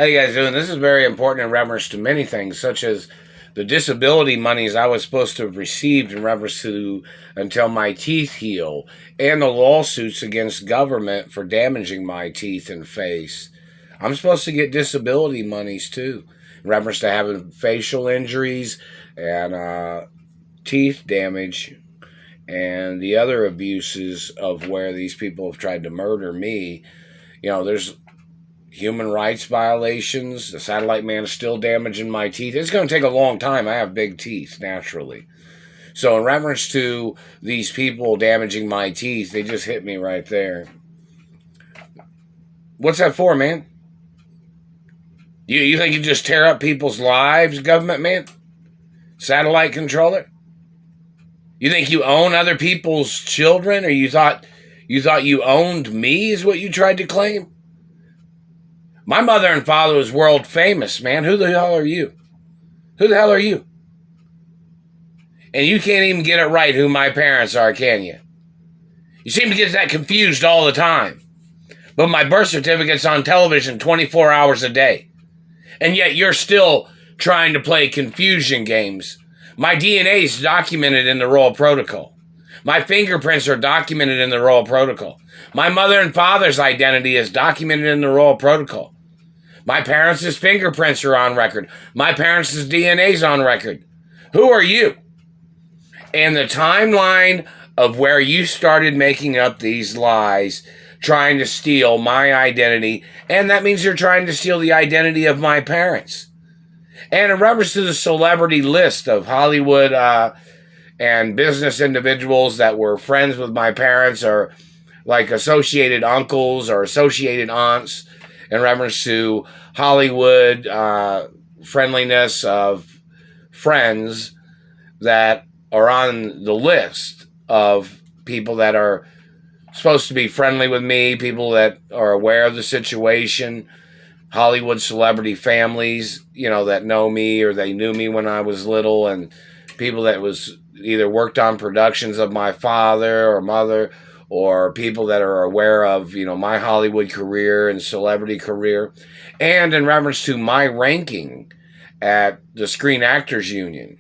How you guys doing? This is very important in reference to many things, such as the disability monies I was supposed to have received in reference to until my teeth heal, and the lawsuits against government for damaging my teeth and face. I'm supposed to get disability monies too, in reference to having facial injuries and teeth damage and the other abuses of where these people have tried to murder me. There's human rights violations. The satellite man is still damaging my teeth. It's going to take a long time. I have big teeth, naturally. So in reference to these people damaging my teeth, they just hit me right there. What's that for, man? You think you just tear up people's lives, government man? Satellite controller? You think you own other people's children, or you thought you owned me, is what you tried to claim? My mother and father was world famous, man. Who the hell are you? Who the hell are you? And you can't even get it right who my parents are, can you? You seem to get that confused all the time. But my birth certificate's on television 24 hours a day. And yet you're still trying to play confusion games. My DNA is documented in the Royal Protocol. My fingerprints are documented in the Royal Protocol. My mother and father's identity is documented in the Royal Protocol. My parents' fingerprints are on record. My parents' DNA is on record. Who are you? And the timeline of where you started making up these lies, trying to steal my identity, and that means you're trying to steal the identity of my parents. And in reference to the celebrity list of Hollywood and business individuals that were friends with my parents, or like associated uncles or associated aunts, in reference to Hollywood friendliness of friends that are on the list of people that are supposed to be friendly with me, people that are aware of the situation, Hollywood celebrity families, that know me or they knew me when I was little, and people that was either worked on productions of my father or mother, or people that are aware of, my Hollywood career and celebrity career. And in reference to my ranking at the Screen Actors Union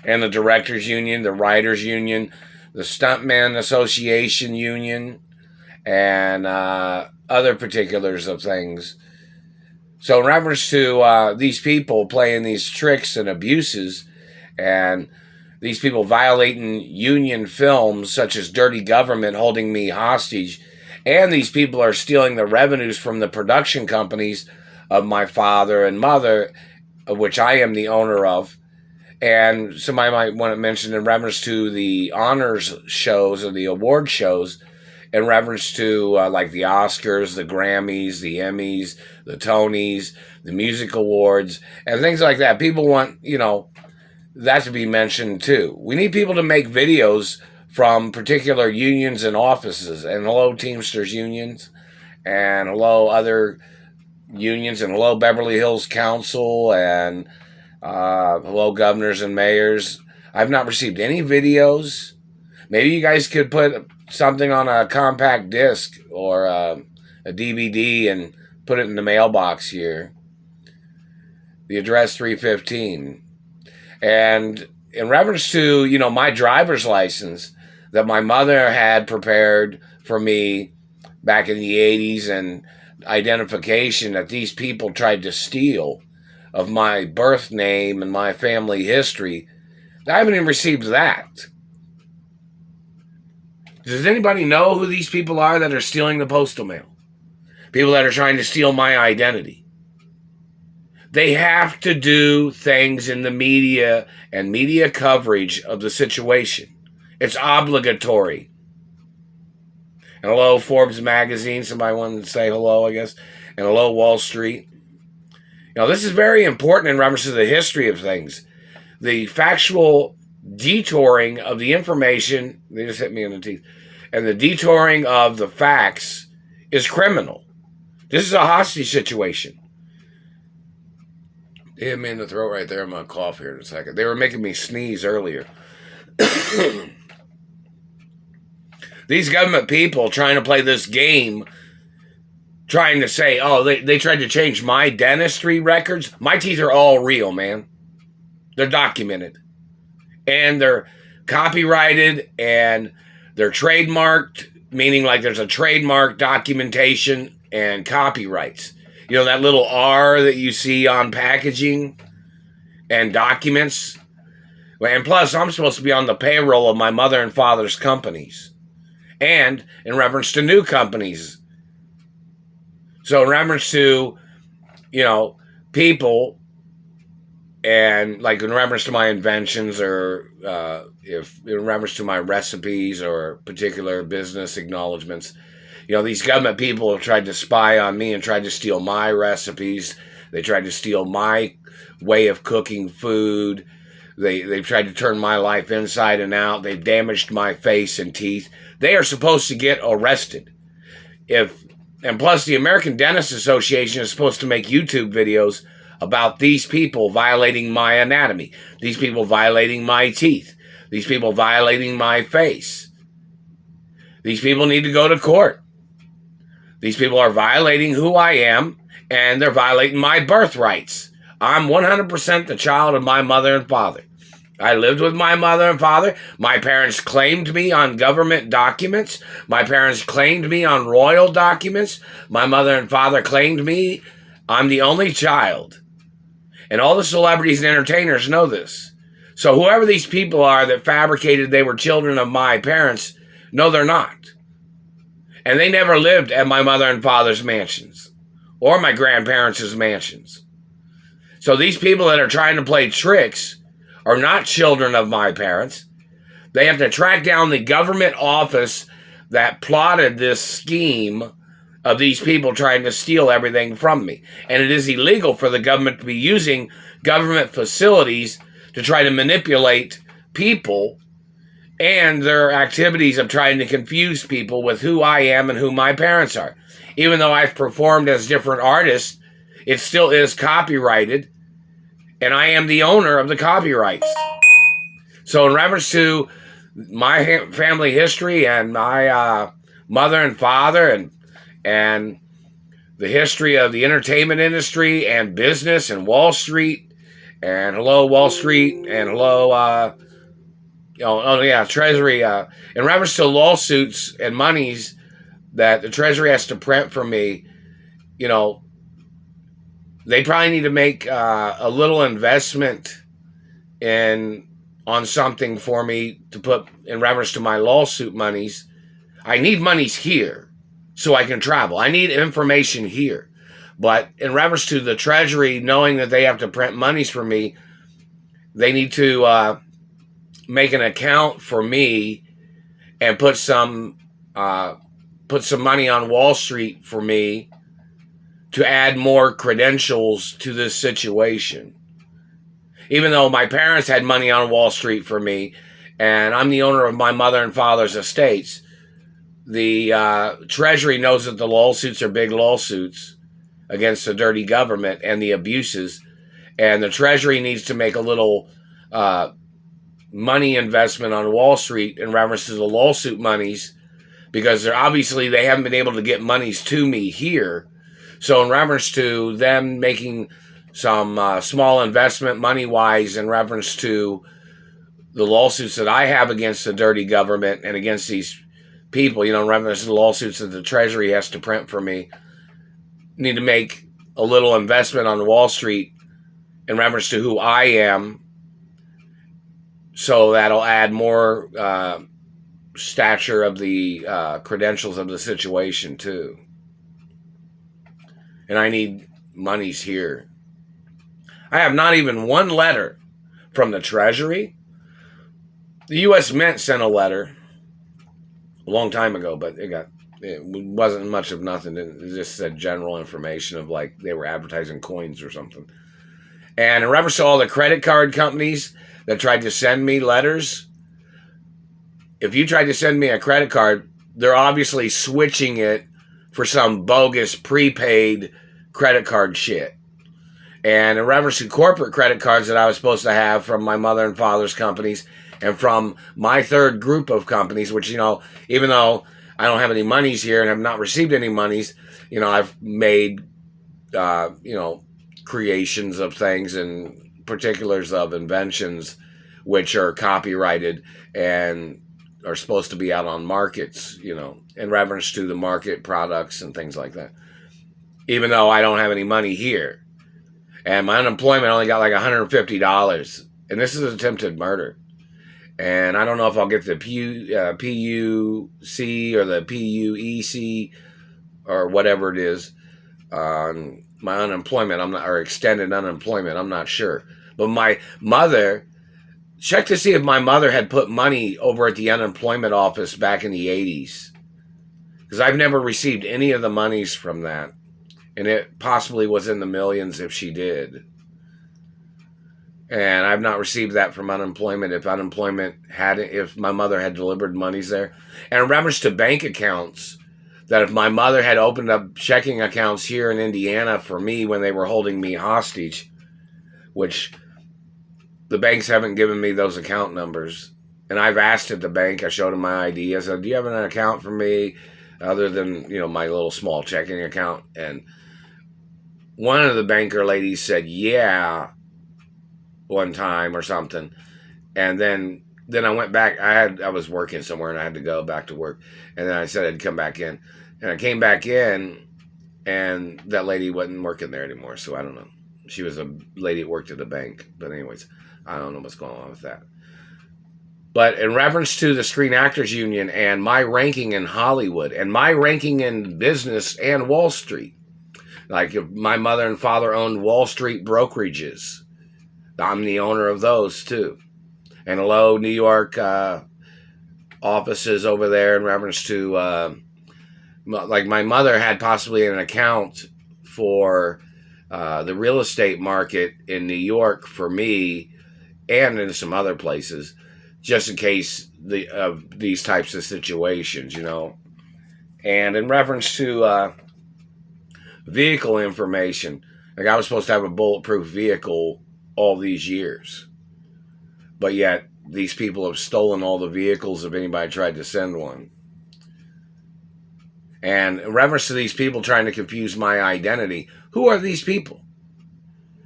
and the Directors Union, the Writers Union, the Stuntman Association Union, and other particulars of things. So in reference to these people playing these tricks and abuses, and these people violating union films such as Dirty Government, holding me hostage, and these people are stealing the revenues from the production companies of my father and mother, of which I am the owner of. And somebody might want to mention in reference to the honors shows or the award shows, in reference to like the Oscars, the Grammys, the Emmys, the Tonys, the music awards, and things like that. People want, that to be mentioned too. We need people to make videos from particular unions and offices, and hello Teamsters unions, and hello other unions, and hello Beverly Hills Council, and hello governors and mayors. I've not received any videos. Maybe you guys could put something on a compact disc or a DVD and put it in the mailbox here. The address 315. And in reference to, my driver's license that my mother had prepared for me back in the 80s, and identification that these people tried to steal of my birth name and my family history, I haven't even received that. Does anybody know who these people are that are stealing the postal mail? People that are trying to steal my identity. They have to do things in the media and media coverage of the situation. It's obligatory. And hello, Forbes magazine. Somebody wanted to say hello, I guess. And hello, Wallstreet. This is very important in reference to the history of things. The factual detouring of the information, they just hit me in the teeth, and the detouring of the facts is criminal. This is a hostage situation. They hit me in the throat right there. I'm going to cough here in a second. They were making me sneeze earlier. These government people trying to play this game, trying to say, oh, they tried to change my dentistry records. My teeth are all real, man. They're documented. And they're copyrighted and they're trademarked, meaning like there's a trademark documentation and copyrights. You know, that little R that you see on packaging and documents. And plus, I'm supposed to be on the payroll of my mother and father's companies. And in reference to new companies. So in reference to, you know, people, and like in reference to my inventions, or if in reference to my recipes or particular business acknowledgments, you know, these government people have tried to spy on me and tried to steal my recipes. They tried to steal my way of cooking food. They've tried to turn my life inside and out. They've damaged my face and teeth. They are supposed to get arrested. And plus, the American Dentist Association is supposed to make YouTube videos about these people violating my anatomy, these people violating my teeth, these people violating my face. These people need to go to court. These people are violating who I am, and they're violating my birthrights. I'm 100% the child of my mother and father. I lived with my mother and father. My parents claimed me on government documents. My parents claimed me on royal documents. My mother and father claimed me. I'm the only child. And all the celebrities and entertainers know this. So whoever these people are that fabricated they were children of my parents, no, they're not. And they never lived at my mother and father's mansions or my grandparents' mansions. So these people that are trying to play tricks are not children of my parents. They have to track down the government office that plotted this scheme of these people trying to steal everything from me. And it is illegal for the government to be using government facilities to try to manipulate people and their activities of trying to confuse people with who I am and who my parents are. Even though I've performed as different artists, it still is copyrighted, and I am the owner of the copyrights. So in reference to my family history and my mother and father and the history of the entertainment industry and business and Wall Street, and hello Wall Street, and hello Treasury, in reference to lawsuits and monies that the Treasury has to print for me, you know, they probably need to make a little investment on something for me to put in reference to my lawsuit monies. I need monies here so I can travel. I need information here. But in reference to the Treasury knowing that they have to print monies for me, they need to make an account for me and put some money on Wall Street for me to add more credentials to this situation. Even though my parents had money on Wall Street for me, and I'm the owner of my mother and father's estates, the Treasury knows that the lawsuits are big lawsuits against the dirty government and the abuses, and the Treasury needs to make a little money investment on Wall Street in reference to the lawsuit monies, because they haven't been able to get monies to me here. So in reference to them making some small investment money-wise in reference to the lawsuits that I have against the dirty government and against these people, in reference to the lawsuits that the Treasury has to print for me, need to make a little investment on Wall Street in reference to who I am, so that'll add more stature of the credentials of the situation too. And I need monies here. I have not even one letter from the Treasury. The U.S. Mint sent a letter a long time ago, but it wasn't much of nothing. It just said general information of like they were advertising coins or something. And in reference to all the credit card companies that tried to send me letters, if you tried to send me a credit card, they're obviously switching it for some bogus prepaid credit card shit. And in reference to corporate credit cards that I was supposed to have from my mother and father's companies and from my third group of companies, which, even though I don't have any monies here and have not received any monies. I've made, creations of things and particulars of inventions which are copyrighted and are supposed to be out on markets, in reference to the market products and things like that. Even though I don't have any money here. And my unemployment only got like $150. And this is attempted murder. And I don't know if I'll get the PUC or the PUEC or whatever it is on my unemployment. Or extended unemployment. I'm not sure. But my mother, check to see if my mother had put money over at the unemployment office back in the 80s. Because I've never received any of the monies from that. And it possibly was in the millions if she did. And I've not received that from unemployment. If my mother had delivered monies there. And in reference to bank accounts, that if my mother had opened up checking accounts here in Indiana for me when they were holding me hostage, which the banks haven't given me those account numbers. And I've asked at the bank, I showed them my ID. I said, do you have an account for me other than, my little small checking account? And one of the banker ladies said, yeah, one time or something. And then I went back. I was working somewhere and I had to go back to work. And then I said I'd come back in. And I came back in and that lady wasn't working there anymore. So I don't know. She was a lady that worked at a bank. But anyways, I don't know what's going on with that. But in reference to the Screen Actors Union and my ranking in Hollywood and my ranking in business and Wall Street, like if my mother and father owned Wallstreet brokerages, I'm the owner of those too. And hello, New York offices over there in reference to, like my mother had possibly an account for the real estate market in New York for me and in some other places, just in case of these types of situations, And in reference to vehicle information, like I was supposed to have a bulletproof vehicle all these years. But yet, these people have stolen all the vehicles if anybody tried to send one. And in reference to these people trying to confuse my identity, who are these people?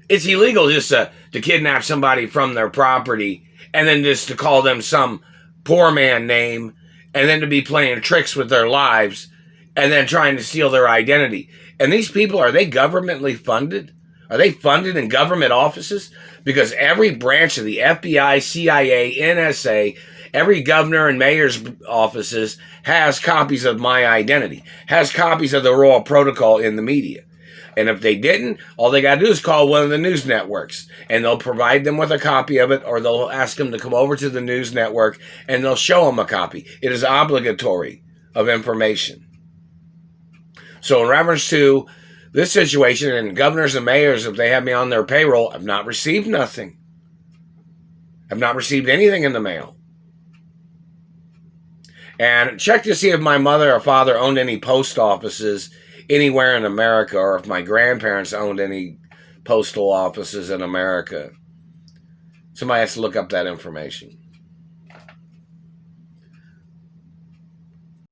It's illegal just to kidnap somebody from their property and then just to call them some poor man name and then to be playing tricks with their lives and then trying to steal their identity. And these people, are they governmentally funded? Are they funded in government offices? Because every branch of the FBI, CIA, NSA, every governor and mayor's offices has copies of my identity, has copies of the Royal Protocol in the media. And if they didn't, all they got to do is call one of the news networks and they'll provide them with a copy of it, or they'll ask them to come over to the news network and they'll show them a copy. It is obligatory of information. So in reference to this situation, and governors and mayors, if they have me on their payroll, I've not received nothing. I've not received anything in the mail. And check to see if my mother or father owned any post offices anywhere in America, or if my grandparents owned any postal offices in America. Somebody has to look up that information.